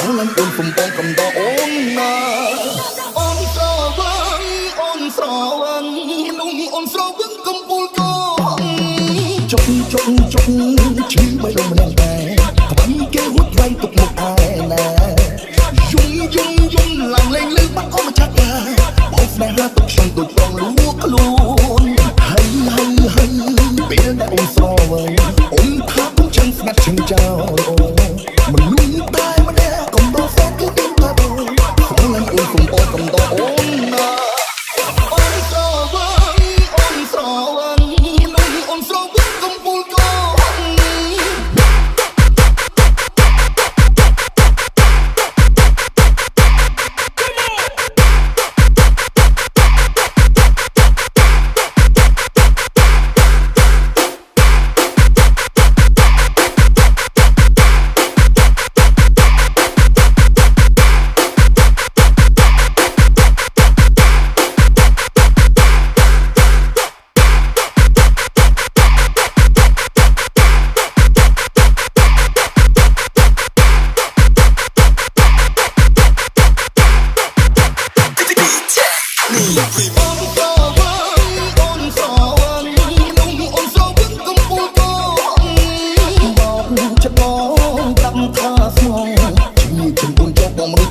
ឡើងអូនកំបងកំដអូនណាអូនស្រវឹងអូនស្រវឹងមនុស្សអូនស្រវឹងកំពូលកោចុកឈឺមិនលំនឹងតែក្បាញ់គេហួចໄວទុកមុខឯណាយំឡើងលេងលឺបាត់អស់មកចាក់បងស្នេហាទុកខ្ញុំដូចបងលួងខ្លួនហើយពេលដែលអូនស្រវឹងអូនថាខ្ញុំចឹងស្ងាត់ចឹងចោលមនុស្សតែម្នាក់កុំដោះស្រាយគឺទីថាបងស្រឡាញ់អូនកំបងកំដអូនណាអូនស្រវឹងមនុស្សអូនស្រវឹងកំពូលកោ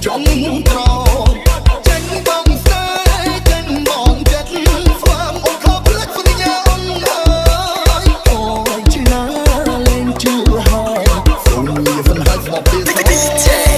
ចំក្រចេញបងស្នេហ៍ចេញបងចិត្តស្វាមអូនខំផ្លេចសន្យាអូនហើយអូយជាណាលេងជឿហើយសូមមានសន្និដ្ឋានមកពី